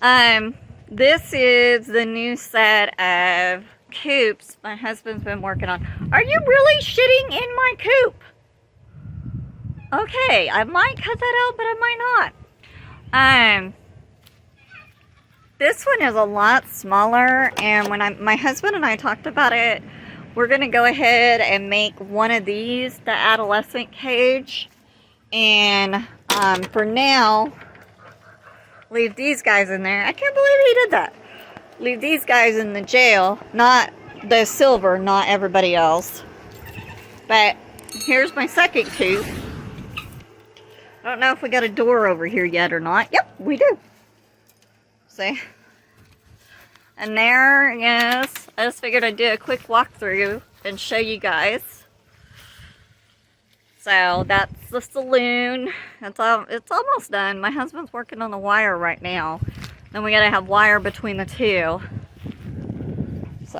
This is the new set of coops my husband's been working on. Are you really shitting in my coop? Okay, I might cut that out, but I might not. This one is a lot smaller, and when my husband and I talked about it, we're gonna go ahead and make one of these the adolescent cage, and for now, leave these guys in there. I can't believe he did that. Leave these guys in the jail, not the silver, not everybody else. But here's my second coop. I don't know if we got a door over here yet or not. Yep, we do. See? And there, yes, I just figured I'd do a quick walkthrough and show you guys. So that's the saloon. It's almost done. My husband's working on the wire right now. Then we gotta have wire between the two. So